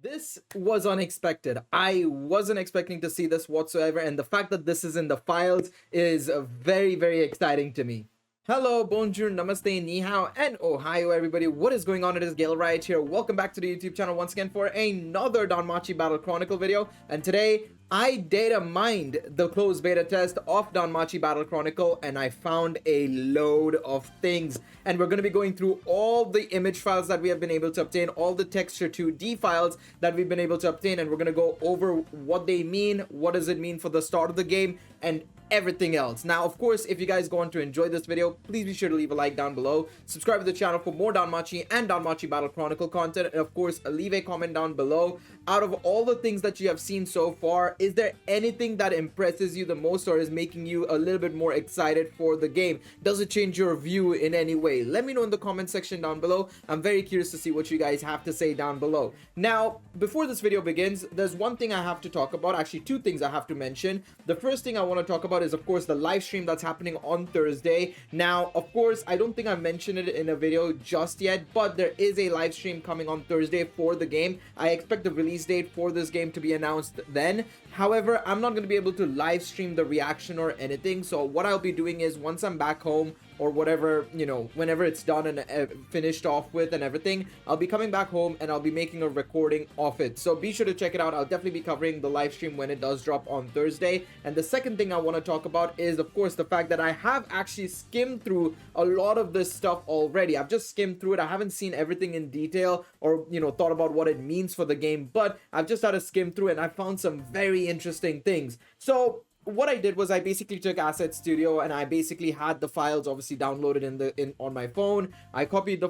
This was unexpected. I wasn't expecting to see this whatsoever, and the fact that this is in the files is very, very exciting to me. Hello, bonjour, namaste, ni hao, and ohio, everybody. What is going on? It is Galeriot here. Welcome back to the YouTube channel once again for another Danmachi Battle Chronicle video. And today, I data mined the closed beta test of Danmachi Battle Chronicle, and I found a load of things. And we're going to be going through all the image files that we have been able to obtain, all the texture 2D files that we've been able to obtain, and we're going to go over what they mean, what does it mean for the start of the game, and everything else. Now, of course, if you guys go on to enjoy this video, please be sure to leave a like down below, subscribe to the channel for more Danmachi and Danmachi Battle Chronicle content, and of course, leave a comment down below. Out of all the things that you have seen so far, is there anything that impresses you the most or is making you a little bit more excited for the game? Does it change your view in any way? Let me know in the comment section down below. I'm very curious to see what you guys have to say down below. Now, before this video begins, there's one thing I have to talk about, actually two things I have to mention. The first thing I want to talk about is, of course, the live stream that's happening on Thursday. Now, of course, I don't think I mentioned it in a video just yet, but there is a live stream coming on Thursday for the game. I expect the release date for this game to be announced then. However, I'm not going to be able to live stream the reaction or anything. So what I'll be doing is, once I'm back home or whatever, you know, whenever it's done and finished off with and everything, I'll be coming back home and I'll be making a recording of it. So be sure to check it out. I'll definitely be covering the live stream when it does drop on Thursday. And the second thing I want to talk about is, of course, the fact that I have actually skimmed through a lot of this stuff already. I've just skimmed through it. I haven't seen everything in detail or, you know, thought about what it means for the game, but I've just had to skim through it and I found some very interesting things. So what I did was I basically took Asset Studio and I basically had the files obviously downloaded on my phone. I copied the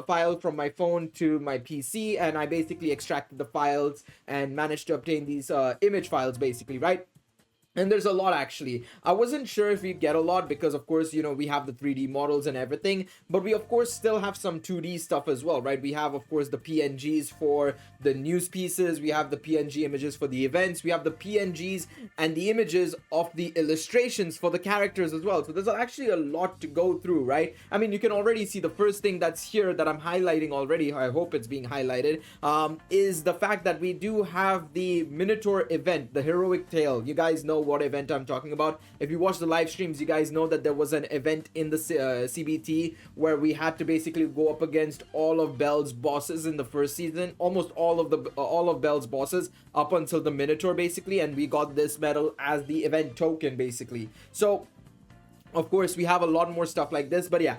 file from my phone to my PC and I basically extracted the files and managed to obtain these image files basically, right? And there's a lot, actually. I wasn't sure if we'd get a lot because, of course, you know, we have the 3D models and everything, but we, of course, still have some 2D stuff as well, right? We have, of course, the PNGs for the news pieces. We have the PNG images for the events. We have the PNGs and the images of the illustrations for the characters as well. So there's actually a lot to go through, right? I mean, you can already see the first thing that's here that I'm highlighting already. I hope it's being highlighted, is the fact that we do have the Minotaur event, the Heroic Tale. You guys know what event I'm talking about. If you watch the live streams, you guys know that there was an event in the CBT where we had to basically go up against all of Bell's bosses in the first season, almost all of Bell's bosses up until the Minotaur basically, and we got this medal as the event token basically. So of course, we have a lot more stuff like this, but yeah,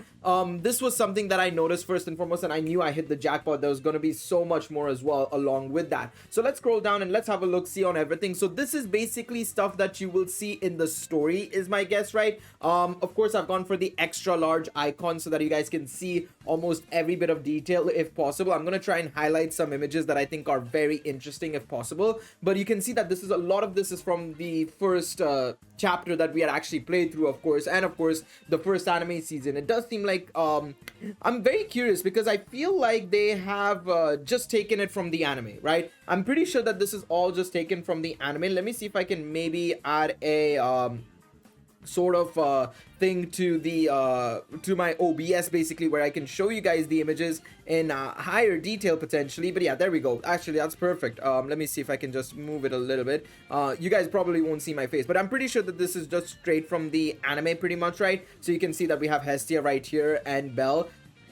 this was something that I noticed first and foremost, and I knew I hit the jackpot. There was going to be so much more as well along with that. So let's scroll down and let's have a look, see on everything. So this is basically stuff that you will see in the story, is my guess, right? Of course, I've gone for the extra large icon so that you guys can see almost every bit of detail if possible. I'm going to try and highlight some images that I think are very interesting if possible, but you can see that this is a lot of this is from the first chapter that we had actually played through, of course, and of course the first anime season. It does seem like I'm very curious because I feel like they have just taken it from the anime, right? I'm pretty sure that this is all just taken from the anime. Let me see if I can maybe add a sort of thing to the to my OBS basically, where I can show you guys the images in higher detail potentially. But yeah, there we go. Actually, that's perfect. Let me see if I can just move it a little bit. You guys probably won't see my face, but I'm pretty sure that this is just straight from the anime pretty much, right? So you can see that we have Hestia right here and Belle.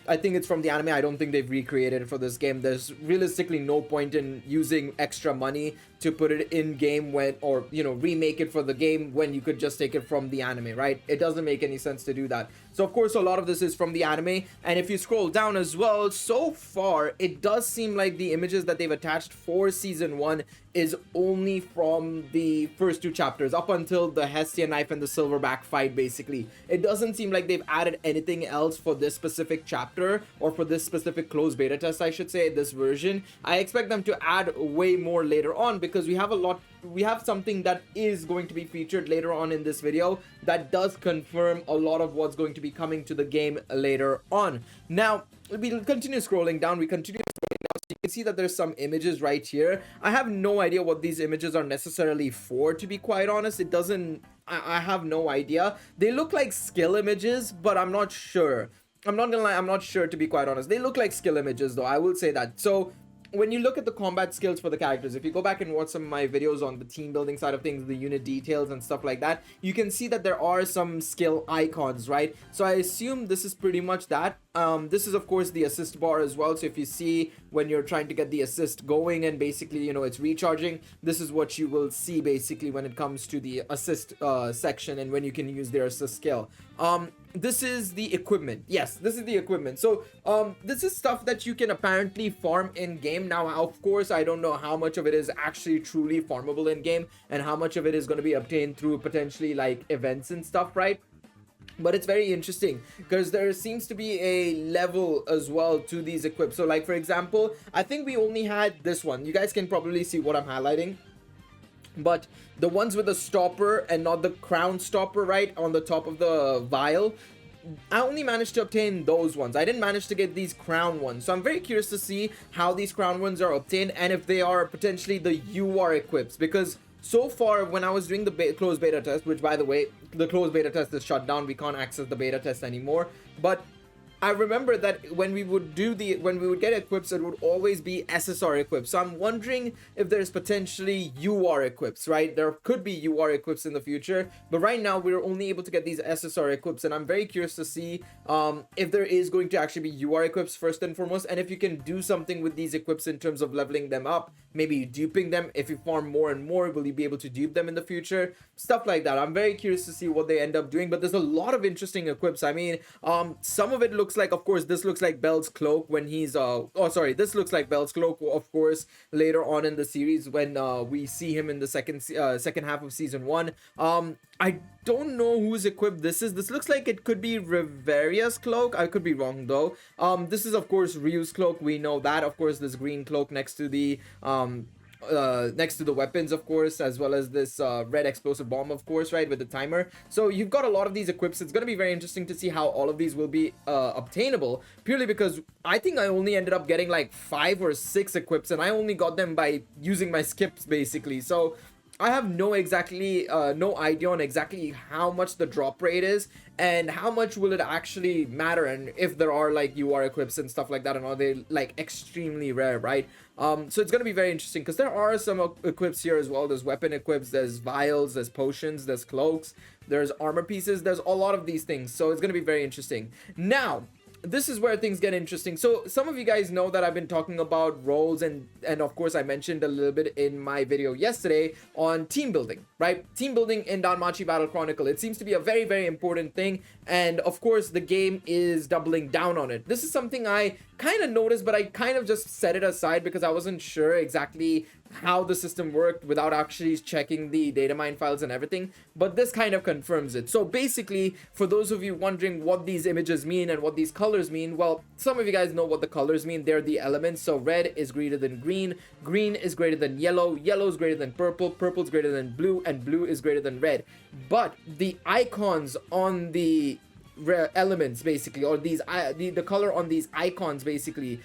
I think it's from the anime. I don't think they've recreated it for this game. There's realistically no point in using extra money to put it in game when, or, you know, remake it for the game when you could just take it from the anime, right? It doesn't make any sense to do that. So of course, a lot of this is from the anime. And if you scroll down as well, so far, it does seem like the images that they've attached for season 1 is only from the first 2 chapters up until the Hestia knife and the silverback fight basically. It doesn't seem like they've added anything else for this specific chapter or for this specific closed beta test, I should say, this version. I expect them to add way more later on because we have something that is going to be featured later on in this video that does confirm a lot of what's going to be coming to the game later on. Now, we'll continue scrolling down. So you can see that there's some images right here. I have no idea what these images are necessarily for, to be quite honest. It doesn't, I have no idea. They look like skill images, but I'm not sure. I'm not gonna lie, I'm not sure, to be quite honest. They look like skill images though, I will say that. So when you look at the combat skills for the characters, if you go back and watch some of my videos on the team building side of things, the unit details and stuff like that, you can see that there are some skill icons, right? So I assume this is pretty much that. This is of course the assist bar as well. So if you see when you're trying to get the assist going and basically, you know, it's recharging, this is what you will see basically when it comes to the assist section and when you can use their assist skill. This is the equipment. Yes, this is the equipment. So this is stuff that you can apparently farm in game. Now of course I don't know how much of it is actually truly farmable in game and how much of it is going to be obtained through potentially like events and stuff, right? But it's very interesting because there seems to be a level as well to these equips. So like for example, I think we only had this one. You guys can probably see what I'm highlighting, but the ones with the stopper and not the crown stopper right on the top of the vial, I only managed to obtain those ones. I didn't manage to get these crown ones. So I'm very curious to see how these crown ones are obtained and if they are potentially the UR equips, because so far when I was doing the closed beta test, which by the way, the closed beta test is shut down, we can't access the beta test anymore, but I remember that when we would get equips, it would always be SSR equips. So I'm wondering if there's potentially UR equips, right? There could be UR equips in the future, but right now we're only able to get these SSR equips, and I'm very curious to see if there is going to actually be UR equips first and foremost, and if you can do something with these equips in terms of leveling them up, maybe duping them. If you farm more and more, will you be able to dupe them in the future? Stuff like that. I'm very curious to see what they end up doing, but there's a lot of interesting equips. I mean, some of it looks like, of course, this looks like Bell's cloak when he's this looks like Bell's cloak, of course, later on in the series when we see him in the second half of season 1. I don't know whose equipped this is. This looks like it could be Riveria's cloak. I could be wrong though. This is of course Ryu's cloak. We know that. Of course, this green cloak next to the weapons, of course, as well as this red explosive bomb, of course, right, with the timer. So you've got a lot of these equips. It's going to be very interesting to see how all of these will be obtainable, purely because I think I only ended up getting like 5 or 6 equips, and I only got them by using my skips basically. So I have no idea on exactly how much the drop rate is and how much will it actually matter, and if there are like UR equips and stuff like that, and are they like extremely rare, right? So it's going to be very interesting because there are some equips here as well. There's weapon equips, there's vials, there's potions, there's cloaks, there's armor pieces, there's a lot of these things. So it's going to be very interesting. Now, this is where things get interesting. So some of you guys know that I've been talking about roles, and of course I mentioned a little bit in my video yesterday on team building, right? Team building in Danmachi Battle Chronicle. It seems to be a very, very important thing, and of course the game is doubling down on it. This is something I kind of noticed, but I kind of just set it aside because I wasn't sure exactly how the system worked without actually checking the datamine files and everything, but this kind of confirms it. So basically, for those of you wondering what these images mean and what these colors mean, well, some of you guys know what the colors mean. They're the elements. So red is greater than green, green is greater than yellow, yellow is greater than purple, purple is greater than blue, and blue is greater than red. But the icons on the elements basically, or these the color on these icons basically,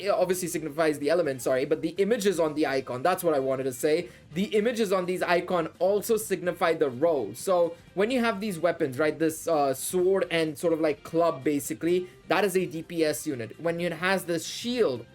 it obviously signifies the element, sorry, but the images on the icon, that's what I wanted to say. The images on these icon also signify the role. So when you have these weapons, right, this sword and sort of like club basically, that is a DPS unit. When it has this shield,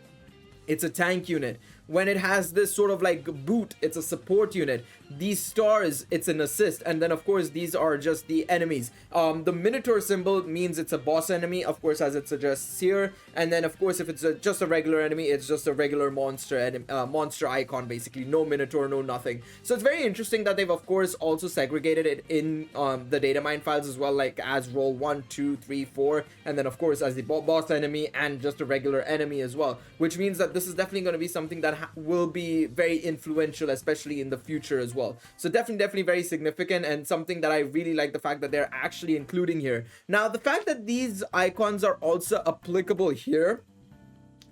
it's a tank unit. When it has this sort of like boot, it's a support unit. These stars, it's an assist. And then of course these are just the enemies. The Minotaur symbol means it's a boss enemy, of course, as it suggests here. And then of course if it's just a regular enemy, it's just a regular monster monster icon basically. No Minotaur, no nothing. So it's very interesting that they've of course also segregated it in the datamine files as well, like as role 1, 2, 3, 4, and then of course as the boss enemy and just a regular enemy as well, which means that this is definitely going to be something that will be very influential, especially in the future as well. So definitely very significant, and something that I really like the fact that they're actually including here. Now, the fact that these icons are also applicable here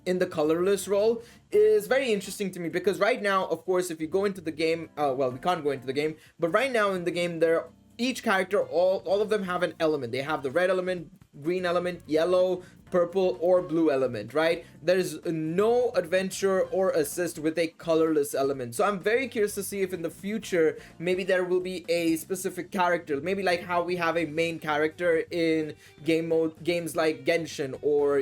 in the colorless role is very interesting to me, because right now, of course, if you go into the game, well, we can't go into the game, but right now in the game, each character, all of them have an element. They have the red element, green element, yellow, purple or blue element, right? There's no adventure or assist with a colorless element. So I'm very curious to see if in the future maybe there will be a specific character, maybe like how we have a main character in games like Genshin, or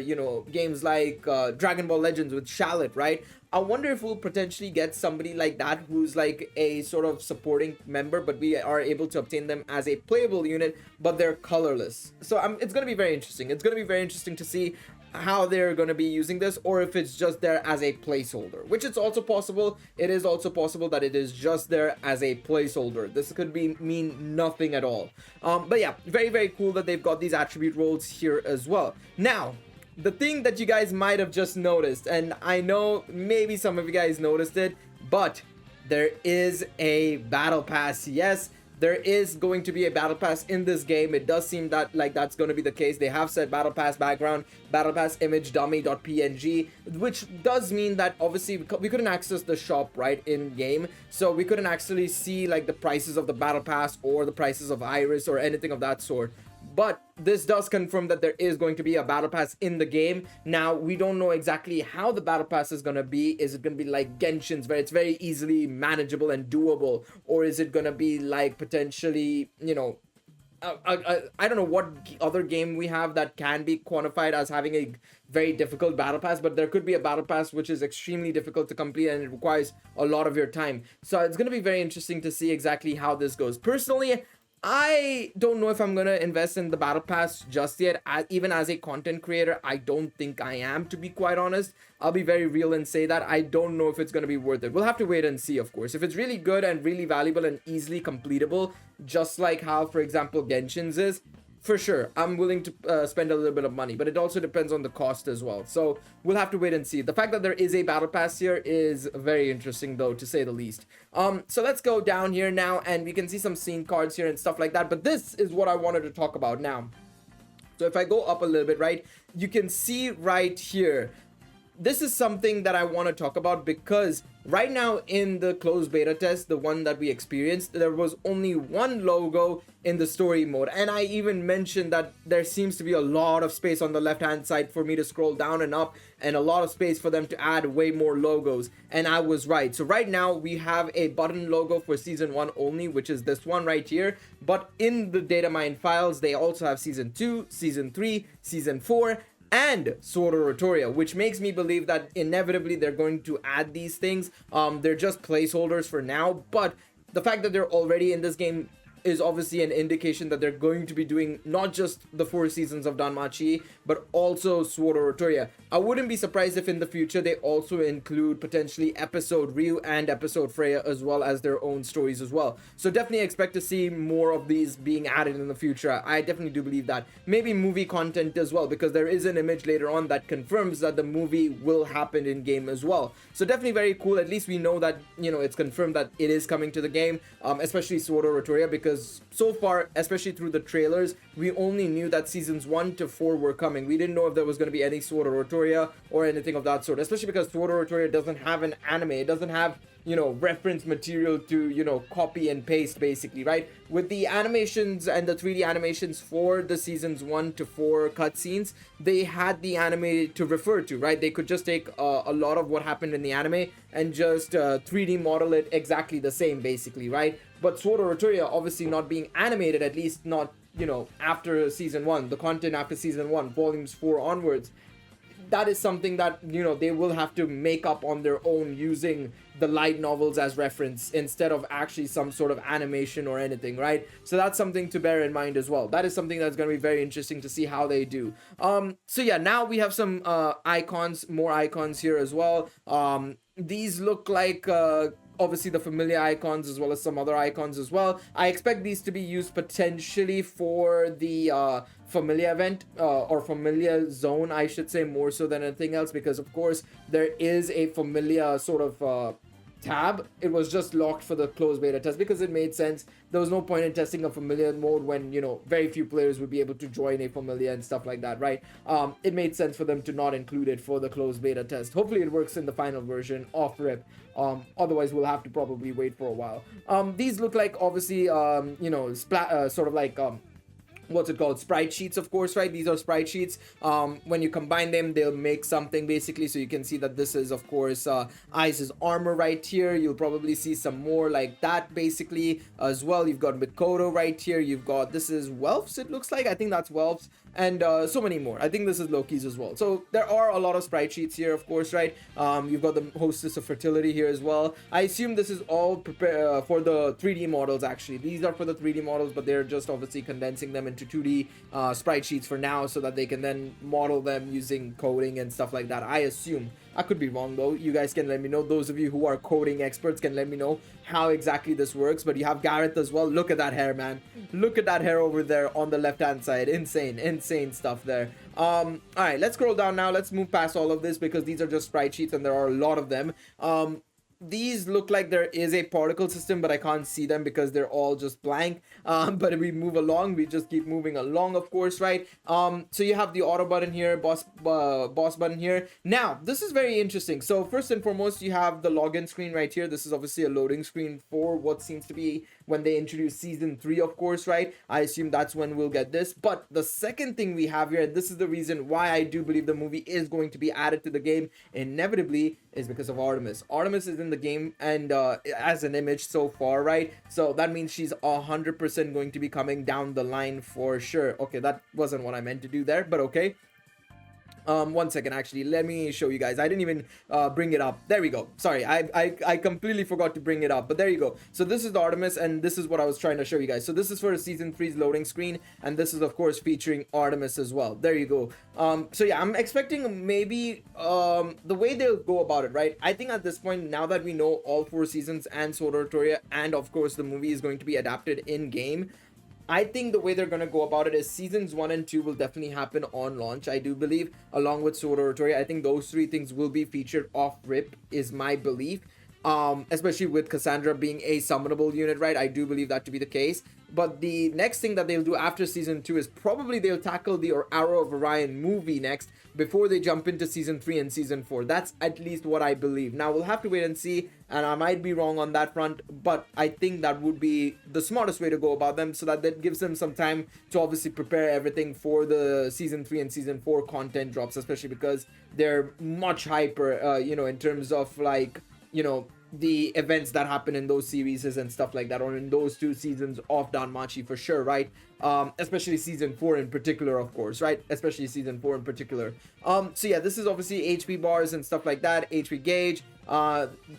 games like Dragon Ball Legends with Shallot, right? I wonder if we'll potentially get somebody like that who's like a sort of supporting member, but we are able to obtain them as a playable unit, but they're colorless. So it's going to be very interesting. It's going to be very interesting to see how they're going to be using this, or if it's just there as a placeholder, which it's also possible. It is also possible that it is just there as a placeholder. This could mean nothing at all. But yeah, very, very cool that they've got these attribute roles here as well. Now, the thing that you guys might have just noticed, and I know maybe some of you guys noticed it, but there is a battle pass. Yes, there is going to be a battle pass in this game. It does seem that like that's going to be the case. They have said battle pass background, battle pass image dummy.png, which does mean that obviously we couldn't access the shop right in game, so we couldn't actually see like the prices of the battle pass or the prices of Iris or anything of that sort. But this does confirm that there is going to be a battle pass in the game. Now, we don't know exactly how the battle pass is going to be. Is it going to be like Genshin's, where it's very easily manageable and doable? Or is it going to be like potentially, I don't know what other game we have that can be quantified as having a very difficult battle pass, but there could be a battle pass which is extremely difficult to complete and it requires a lot of your time. So it's going to be very interesting to see exactly how this goes. Personally, I don't know if I'm going to invest in the battle pass just yet. Even as a content creator, I don't think I am, to be quite honest. I'll be very real and say that I don't know if it's going to be worth it. We'll have to wait and see, of course. If it's really good and really valuable and easily completable, just like how, for example, Genshin's is, for sure, I'm willing to spend a little bit of money, but it also depends on the cost as well. So we'll have to wait and see. The fact that there is a battle pass here is very interesting, though, to say the least. So let's go down here now, and we can see some scene cards here and stuff like that. But this is what I wanted to talk about now. So if I go up a little bit, right, you can see right here. This is something that I want to talk about because right now in the closed beta test, the one that we experienced, there was only one logo in the story mode. And I even mentioned that there seems to be a lot of space on the left hand side for me to scroll down and up, and a lot of space for them to add way more logos. And I was right. So right now we have a button logo for season 1 only, which is this one right here. But in the DATAMINED files, they also have season 2, season 3, season 4, and Sword Oratoria, which makes me believe that inevitably they're going to add these things. They're just placeholders for now, but the fact that they're already in this game is obviously an indication that they're going to be doing not just the 4 seasons of Danmachi, but also Sword Oratoria. I wouldn't be surprised if in the future they also include potentially episode Ryu and episode Freya, as well as their own stories as well. So definitely expect to see more of these being added in the future. I definitely do believe that. Maybe movie content as well, because there is an image later on that confirms that the movie will happen in game as well. So definitely very cool. At least we know that, it's confirmed that it is coming to the game, especially Sword Oratoria, because so far, especially through the trailers, we only knew that seasons 1 to 4 were coming. We didn't know if there was going to be any Sword Oratoria or anything of that sort, especially because Sword Oratoria doesn't have an anime. It doesn't have, reference material to, copy and paste, basically, right? With the animations and the 3D animations for the seasons 1 to 4 cutscenes, they had the anime to refer to, right? They could just take a lot of what happened in the anime and just 3D model it exactly the same, basically, right? But Sword Oratoria obviously not being animated, at least not, after season 1, the content after season 1, volumes 4 onwards, that is something that, they will have to make up on their own using the light novels as reference instead of actually some sort of animation or anything, right? So that's something to bear in mind as well. That is something that's going to be very interesting to see how they do. So yeah, now we have some icons, more icons here as well. These look like obviously the familiar icons as well as some other icons as well. I expect these to be used potentially for the familiar event or familiar zone, I should say, more so than anything else, because of course there is a familiar sort of tab. It was just locked for the closed beta test because it made sense. There was no point in testing a familiar mode when, very few players would be able to join a familiar and stuff like that, right? It made sense for them to not include it for the closed beta test. Hopefully it works in the final version off rip. Otherwise we'll have to probably wait for a while. These look like obviously sort of like what's it called, sprite sheets, of course, right? These are sprite sheets. When you combine them, they'll make something basically. So you can see that this is, of course, Ice's armor right here. You'll probably see some more like that basically as well. You've got Mikoto right here. You've got, this is Welf's, it looks like. I think that's Welf's, and so many more. I think this is Loki's as well. So there are a lot of sprite sheets here, of course, right? You've got the Hostess of Fertility here as well. I assume this is all prepare for the 3D models. Actually, these are for the 3D models, but they're just obviously condensing them into 2D sprite sheets for now, so that they can then model them using coding and stuff like that. I assume. I could be wrong though. You guys can let me know. Those of you who are coding experts can let me know how exactly this works. But you have Gareth as well. Look at that hair, man. Look at that hair over there on the left hand side. Insane stuff there. All right, let's scroll down now. Let's move past all of this because these are just sprite sheets and there are a lot of them. These look like there is a particle system, but I can't see them because they're all just blank. But if we move along, we just keep moving along, of course, right? So you have the auto button here, boss button here. Now, this is very interesting. So first and foremost, you have the login screen right here. This is obviously a loading screen for what seems to be when they introduce season 3, of course, right? I assume that's when we'll get this. But the second thing we have here, and this is the reason why I do believe the movie is going to be added to the game inevitably, is because of Artemis. Artemis is in the game and as an image so far, right? So that means she's 100% going to be coming down the line for sure. Okay, that wasn't what I meant to do there, but okay. One second, actually, let me show you guys. I didn't even bring it up. There we go. Sorry, I completely forgot to bring it up, but there you go. So this is the Artemis, and this is what I was trying to show you guys. So this is for season 3's loading screen, and this is of course featuring Artemis as well. There you go. So yeah, I'm expecting maybe the way they'll go about it, right? I think at this point, now that we know all 4 seasons and Sword Art Toria, and of course the movie is going to be adapted in game, I think the way they're going to go about it is seasons 1 and 2 will definitely happen on launch, I do believe, along with Sword Art Toria. I think those 3 things will be featured off rip, is my belief. Especially with Cassandra being a summonable unit, right? I do believe that to be the case. But the next thing that they'll do after season 2 is probably they'll tackle the Arrow of Orion movie next before they jump into season 3 and season 4. That's at least what I believe. Now we'll have to wait and see, and I might be wrong on that front, but I think that would be the smartest way to go about them, so that gives them some time to obviously prepare everything for the season 3 and season 4 content drops, especially because they're much hyper, in terms of like, the events that happen in those series and stuff like that, or in those 2 seasons of Danmachi for sure, right? Especially season 4 in particular, of course, right? Especially season 4 in particular. So yeah, this is obviously HP bars and stuff like that, HP gauge,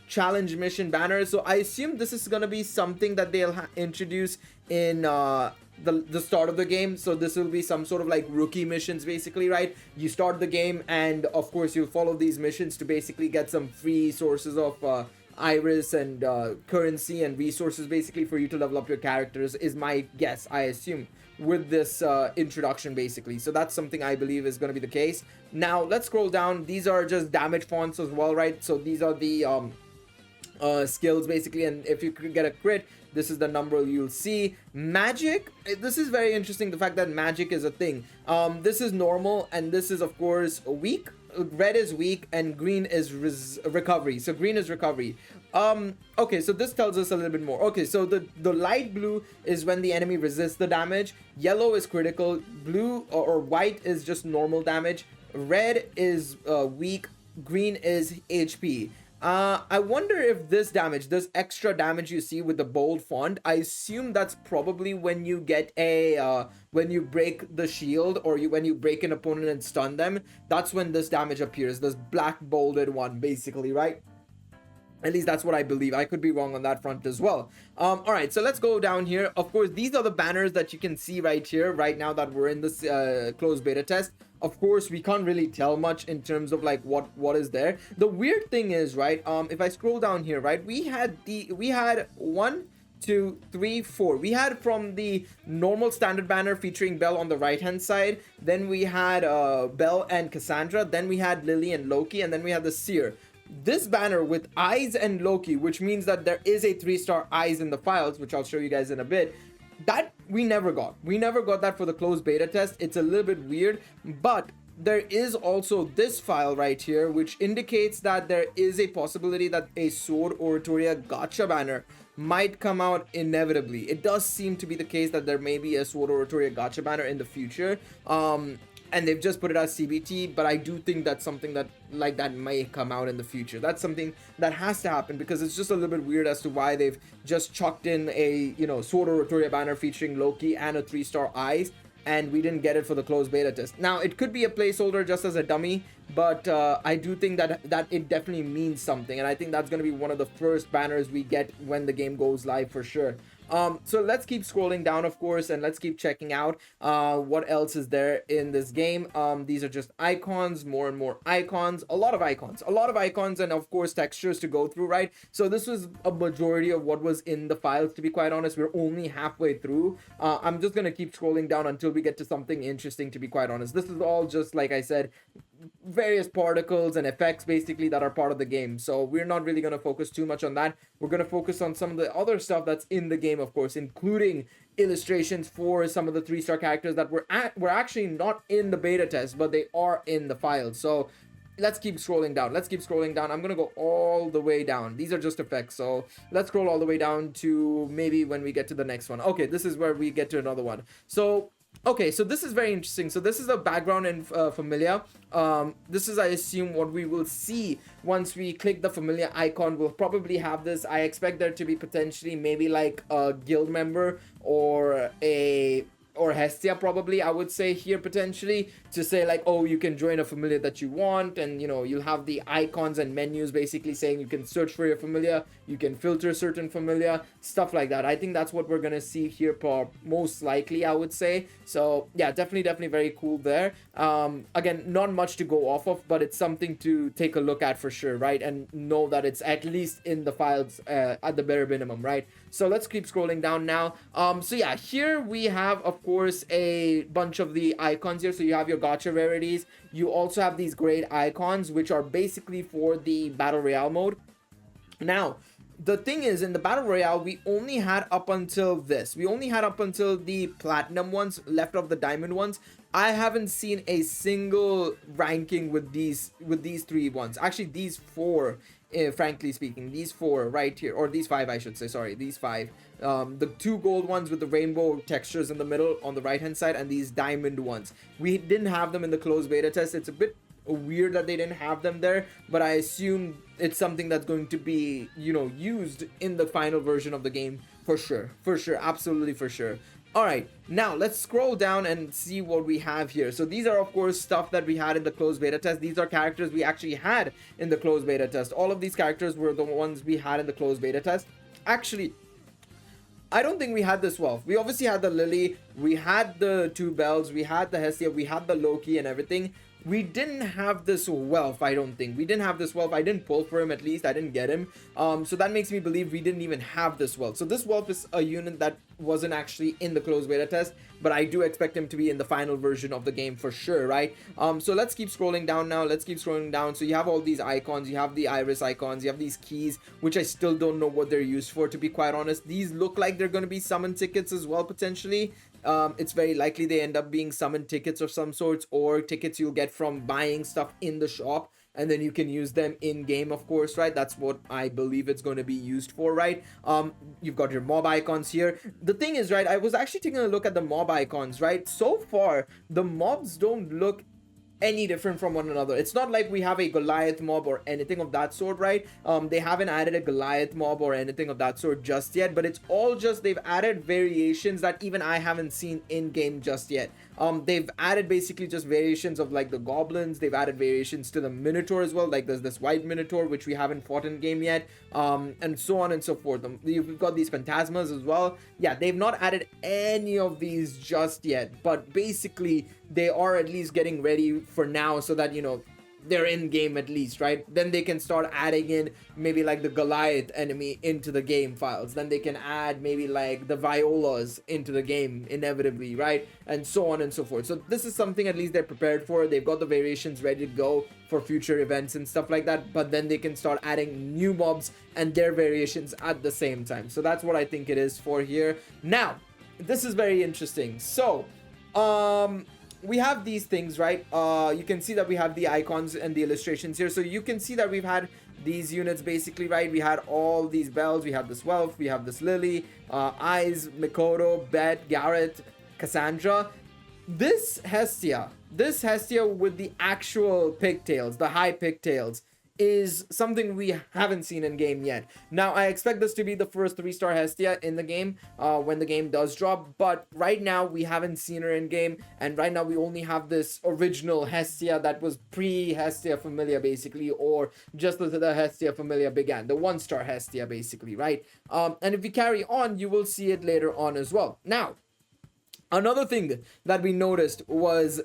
challenge mission banners. So I assume this is gonna be something that they'll introduce in the start of the game. So this will be some sort of like rookie missions basically, right? You start the game and of course you follow these missions to basically get some free sources of iris and currency and resources basically for you to level up your characters, is my guess, I assume, with this introduction basically. So that's something I believe is going to be the case. Now let's scroll down. These are just damage fonts as well, right? So these are the skills basically, and if you could get a crit, this is the number you'll see. Magic, this is very interesting, the fact that magic is a thing. This is normal, and this is of course weak. Red is weak and green is recovery. So green is recovery. Okay, so this tells us a little bit more. Okay, so the light blue is when the enemy resists the damage. Yellow is critical. Blue or white is just normal damage. Red is weak. Green is HP. I wonder if this extra damage you see with the bold font, I assume that's probably when you get a, when you break the shield, or when you break an opponent and stun them, that's when this damage appears, this black bolded one basically, right? At least that's what I believe. I could be wrong on that front as well. All right, so let's go down here. Of course, these are the banners that you can see right here, right now that we're in this closed beta test. Of course, we can't really tell much in terms of like what is there. The weird thing is, right, if I scroll down here, right, we had 1, 2, 3, 4. We had from the normal standard banner featuring Belle on the right hand side, then we had Belle and Cassandra, then we had Lily and Loki, and then we had the Seer. This banner with Eyes and Loki, which means that there is a 3-star Eyes in the files, which I'll show you guys in a bit, that we never got. We never got that for the closed beta test. It's a little bit weird, but there is also this file right here, which indicates that there is a possibility that a Sword Oratoria gacha banner might come out inevitably. It does seem to be the case that there may be a Sword Oratoria gacha banner in the future. And they've just put it as CBT, but I do think that's something that like that may come out in the future. That's something that has to happen, because it's just a little bit weird as to why they've just chucked in a, you know, Sword Oratoria banner featuring Loki and a 3-star Eyes, and we didn't get it for the closed beta test. Now, it could be a placeholder just as a dummy, but I do think that it definitely means something, and I think that's going to be one of the first banners we get when the game goes live for sure. So let's keep scrolling down, of course, and let's keep checking out what else is there in this game. These are just icons, more and more icons, a lot of icons, and of course textures to go through, right? So this was a majority of what was in the files, to be quite honest. We're only halfway through. I'm just gonna keep scrolling down until we get to something interesting, to be quite honest. This is all just, like I said, various particles and effects basically that are part of the game, so we're not really going to focus too much on that. We're going to focus on some of the other stuff that's in the game, of course, including illustrations for some of the 3-star characters that were actually not in the beta test, but they are in the files. So let's keep scrolling down. I'm gonna go all the way down. These are just effects, so let's scroll all the way down to maybe when we get to the next one. Okay, this is where we get to another one. So okay, so this is very interesting. So this is the background in Familia. This is, I assume, what we will see once we click the Familia icon. We'll probably have this. I expect there to be potentially maybe like a guild member or Hestia, probably, I would say here, potentially, to say like, oh, you can join a familiar that you want, and you know, you'll have the icons and menus basically saying you can search for your familiar, you can filter certain familiar, stuff like that. I think that's what we're gonna see here, most likely, I would say. So yeah, definitely very cool there. Again, not much to go off of, but it's something to take a look at for sure, right? And know that it's at least in the files at the bare minimum, right? So let's keep scrolling down now. So yeah, here we have, of course, a bunch of the icons here. So you have your gacha rarities. You also have these great icons, which are basically for the Battle Royale mode. Now, the thing is, in the Battle Royale, we only had up until this. We only had up until the platinum ones, left of the diamond ones. I haven't seen a single ranking with these 3 ones. Actually, these 4, frankly speaking, these 4 right here, or these 5, I should say, sorry, these 5. The 2 gold ones with the rainbow textures in the middle on the right hand side, and these diamond ones. We didn't have them in the closed beta test. It's a bit weird that they didn't have them there, but I assume it's something that's going to be, you know, used in the final version of the game for sure, absolutely for sure. All right, now let's scroll down and see what we have here. So these are, of course, stuff that we had in the closed beta test. These are characters we actually had in the closed beta test. All of these characters were the ones we had in the closed beta test. Actually, I don't think we had this Wolf. We obviously had the Lily, we had the 2 Bells, we had the Hestia, we had the Loki and everything. We didn't have this Welf, I don't think. We didn't have this Welf. I didn't pull for him, at least. I didn't get him. So that makes me believe we didn't even have this Welf. So this Welf is a unit that wasn't actually in the closed beta test, but I do expect him to be in the final version of the game for sure, right? So let's keep scrolling down now. Let's keep scrolling down. So you have all these icons. You have the iris icons. You have these keys, which I still don't know what they're used for, to be quite honest. These look like they're going to be summon tickets as well, potentially. It's very likely they end up being summon tickets of some sorts, or tickets you'll get from buying stuff in the shop, and then you can use them in game, of course, right? That's what I believe it's going to be used for, right? You've got your mob icons here. The thing is, right, I was actually taking a look at the mob icons, right? So far the mobs don't look any different from one another. It's not like we have a Goliath mob or anything of that sort, right? They haven't added a Goliath mob or anything of that sort just yet, but it's all just they've added variations that even I haven't seen in game just yet. They've added basically just variations of like the goblins. They've added variations to the Minotaur as well, like there's this white Minotaur which we haven't fought in game yet, and so on and so forth. You've got these phantasmas as well. Yeah, they've not added any of these just yet, but basically they are at least getting ready for now, so that, you know, they're in game at least, right? Then they can start adding in maybe like the Goliath enemy into the game files. Then they can add maybe like the Violas into the game inevitably, right? And so on and so forth. So this is something at least they're prepared for. They've got the variations ready to go for future events and stuff like that, but then they can start adding new mobs and their variations at the same time. So that's what I think it is for here. Now, this is very interesting. So, we have these things, right? You can see that we have the icons and the illustrations here. So you can see that we've had these units basically, right? We had all these bells. We have this Welf, we have this Lily, Eyes, Mikoto, Bet, Garrett, Cassandra. This Hestia with the actual pigtails, the high pigtails, is something we haven't seen in game yet. Now, I expect this to be the first 3-star Hestia in the game when the game does drop, but right now we haven't seen her in game, and right now we only have this original Hestia that was pre-Hestia Familia basically, or just as the Hestia Familia began, the 1-star Hestia basically, right? And if we carry on, you will see it later on as well. Now, another thing that we noticed was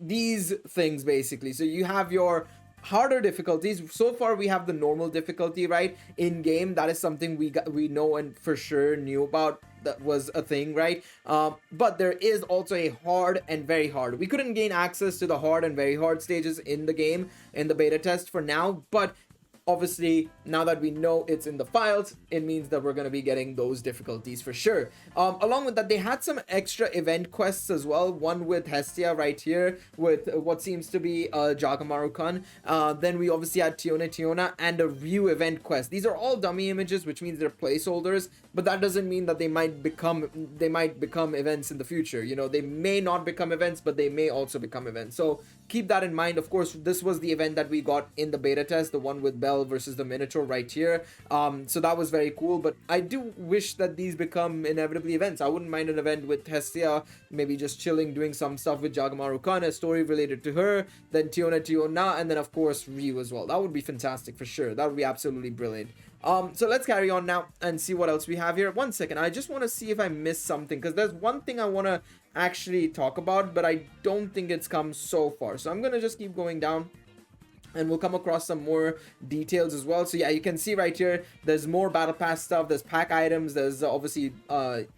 these things basically. So you have your harder difficulties. So far we have the normal difficulty, right, in game. That is something we know and for sure knew about, that was a thing, right? But there is also a hard and very hard. We couldn't gain access to the hard and very hard stages in the game in the beta test for now, but obviously, now that we know it's in the files, it means that we're going to be getting those difficulties for sure. Along with that, they had some extra event quests as well. One with Hestia right here with what seems to be Jagamaru-kun. Then we obviously had Tiona and a Ryu event quest. These are all dummy images, which means they're placeholders, but that doesn't mean that they might become events in the future. You know, they may not become events, but they may also become events. So keep that in mind. Of course, this was the event that we got in the beta test, the one with Bell versus the Minotaur right here. So that was very cool, but I do wish that these become inevitably events. I wouldn't mind an event with Hestia, maybe just chilling, doing some stuff with Jagamaru-kun, a story related to her, then Tiona, and then of course Ryu as well. That would be fantastic for sure. That would be absolutely brilliant. So let's carry on now and see what else we have here. One second, I just want to see if I missed something, because there's one thing I want to actually talk about, but I don't think it's come so far. So I'm gonna just keep going down, and we'll come across some more details as well. So yeah, you can see right here, there's more battle pass stuff, there's pack items, there's obviously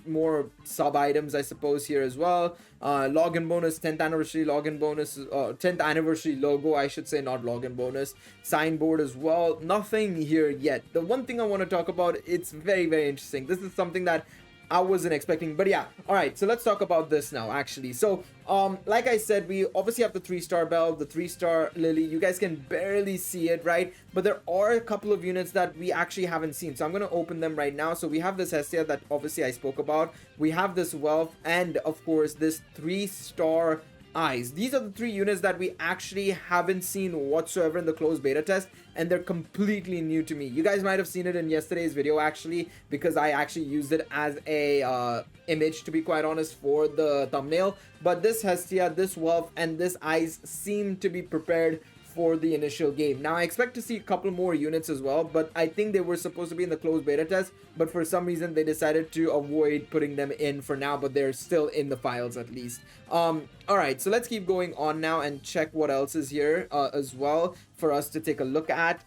more sub items, I suppose, here as well. Login bonus, 10th anniversary login bonus, 10th anniversary logo, I should say, not login bonus. Signboard as well. Nothing here yet. The one thing I want to talk about, it's very, very interesting. This is something that I wasn't expecting, but yeah. All right, so let's talk about this now, actually. So like I said, we obviously have the 3-star Bell, the 3-star Lily. You guys can barely see it, right? But there are a couple of units that we actually haven't seen, so I'm going to open them right now. So we have this Hestia that obviously I spoke about. We have this Wealth, and of course this 3-star Eyes. These are the 3 units that we actually haven't seen whatsoever in the closed beta test, and they're completely new to me. You guys might have seen it in yesterday's video, actually, because I actually used it as a image, to be quite honest, for the thumbnail. But this Hestia, this Wealth, and this Eyes seem to be prepared for the initial game. Now, I expect to see a couple more units as well, but I think they were supposed to be in the closed beta test, but for some reason they decided to avoid putting them in for now, but they're still in the files at least. Alright, so let's keep going on now and check what else is here as well for us to take a look at.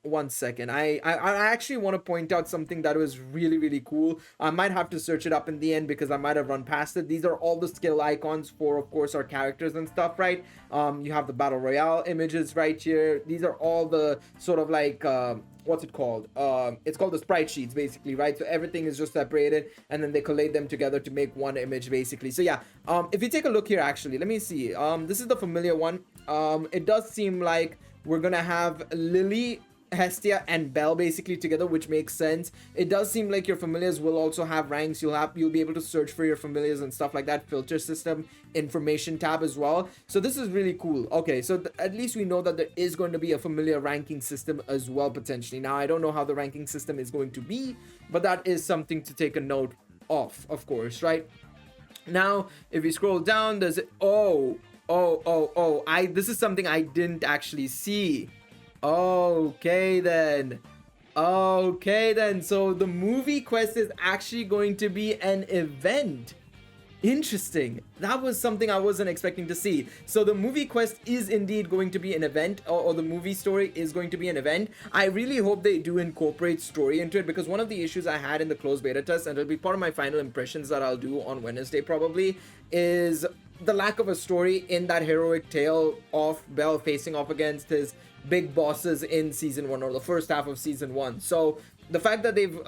One second, I actually want to point out something that was really, really cool. I might have to search it up in the end because I might have run past it. These are all the skill icons for, of course, our characters and stuff, right? You have the Battle Royale images right here. These are all the sort of like what's it called? It's called the sprite sheets, basically, right? So everything is just separated, and then they collate them together to make one image, basically. So yeah, if you take a look here, actually, let me see. This is the familiar one. It does seem like we're gonna have Lily, Hestia, and Bell basically together, which makes sense. It does seem like your familiars will also have ranks. You'll be able to search for your familiars and stuff like that. Filter system, information tab as well. So this is really cool. Okay, so at least we know that there is going to be a familiar ranking system as well, potentially. Now, I don't know how the ranking system is going to be, but that is something to take a note of course, right? Now, if we scroll down, there's this is something I didn't actually see. Okay then, so the movie quest is actually going to be an event. Interesting. That was something I wasn't expecting to see. So the movie quest is indeed going to be an event, or the movie story is going to be an event. I really hope they do incorporate story into it, because one of the issues I had in the closed beta test, and it'll be part of my final impressions that I'll do on Wednesday probably, is the lack of a story in that heroic tale of Bell facing off against his big bosses in season 1, or the first half of season 1. So the fact that they've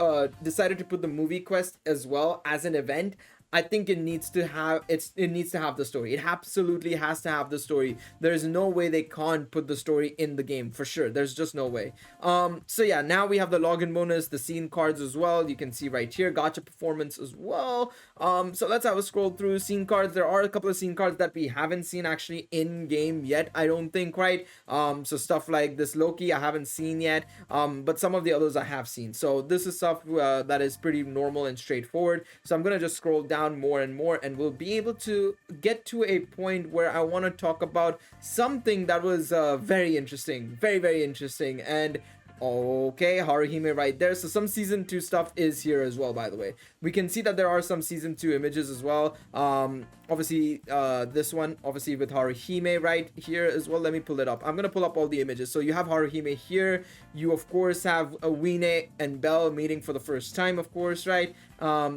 decided to put the movie quest as well as an event, I think it needs to have the story. It absolutely has to have the story. There's no way they can't put the story in the game, for sure. There's just no way. So yeah, now we have the login bonus, the scene cards as well. You can see right here, gacha performance as well. So let's have a scroll through scene cards. There are a couple of scene cards that we haven't seen actually in game yet, I don't think, right? So stuff like this Loki I haven't seen yet, but some of the others I have seen. So this is stuff that is pretty normal and straightforward. So I'm gonna just scroll down more and more, and we'll be able to get to a point where I want to talk about something that was very interesting, very interesting. And okay, Haruhime right there. So some season 2 stuff is here as well, by the way. We can see that there are some season 2 images as well. Obviously this one obviously with Haruhime right here as well. Let me pull it up. I'm gonna pull up all the images. So you have Haruhime here. You of course have Wine and Belle meeting for the first time, of course, right?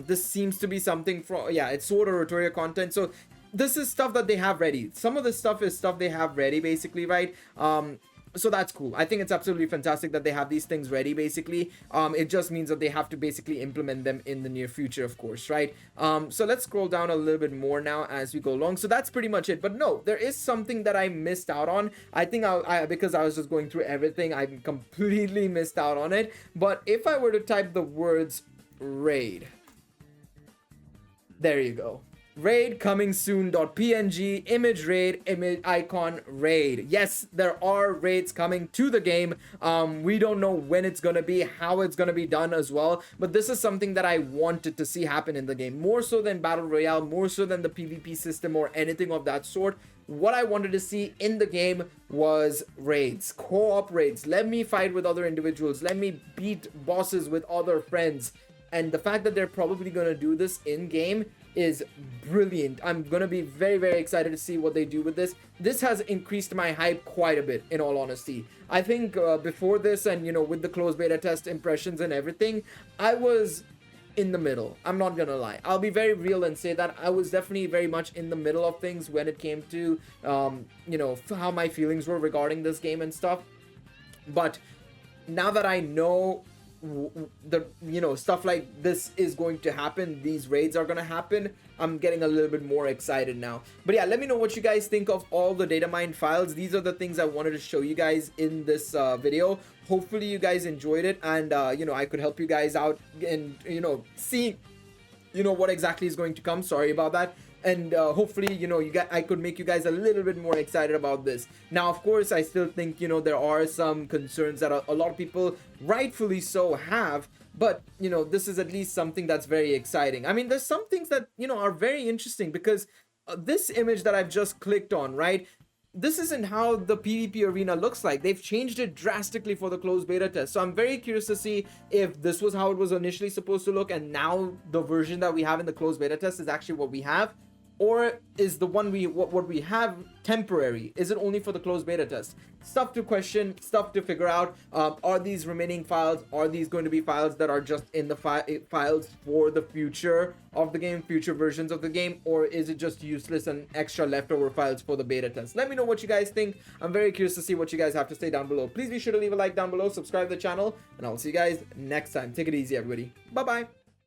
This seems to be something from, yeah, it's Sword or Rotoria content. So this is stuff that they have ready. Some of the stuff is stuff they have ready, basically, right? So that's cool. I think it's absolutely fantastic that they have these things ready, basically. It just means that they have to basically implement them in the near future, of course, right? So let's scroll down a little bit more now as we go along. So that's pretty much it. But no, there is something that I missed out on. I think because I was just going through everything, I completely missed out on it. But if I were to type the words raid, there you go. Raid coming soon.png, image raid, image icon raid. Yes, there are raids coming to the game. We don't know when it's gonna be, how it's gonna be done as well, but this is something that I wanted to see happen in the game, more so than Battle Royale, more so than the PvP system or anything of that sort. What I wanted to see in the game was raids, co-op raids. Let me fight with other individuals, let me beat bosses with other friends. And the fact that they're probably gonna do this in game is brilliant. I'm gonna be very excited to see what they do with this. This has increased my hype quite a bit, in all honesty. I think before this, and with the closed beta test impressions and everything, I was in the middle. I'm not gonna lie, I'll be very real and say that I was definitely very much in the middle of things when it came to how my feelings were regarding this game and stuff. But now that I know the stuff like this is going to happen, these raids are going to happen, I'm getting a little bit more excited now. But yeah, let me know what you guys think of all the data mined files. These are the things I wanted to show you guys in this video. Hopefully you guys enjoyed it, and I could help you guys out and see what exactly is going to come. Sorry about that. And hopefully I could make you guys a little bit more excited about this. Now of course I still think there are some concerns that a lot of people rightfully so have, but this is at least something that's very exciting. I mean, there's some things that are very interesting, because this image that I've just clicked on, right, this isn't how the PvP arena looks like. They've changed it drastically for the closed beta test. So I'm very curious to see if this was how it was initially supposed to look, and now the version that we have in the closed beta test is actually what we have. Or is the one what we have temporary? Is it only for the closed beta test? Stuff to question, stuff to figure out. Are these remaining files, are these going to be files that are just in the files for the future of the game, future versions of the game, or is it just useless and extra leftover files for the beta test? Let me know what you guys think. I'm very curious to see what you guys have to say down below. Please be sure to leave a like down below, subscribe to the channel, and I'll see you guys next time. Take it easy, everybody. Bye bye.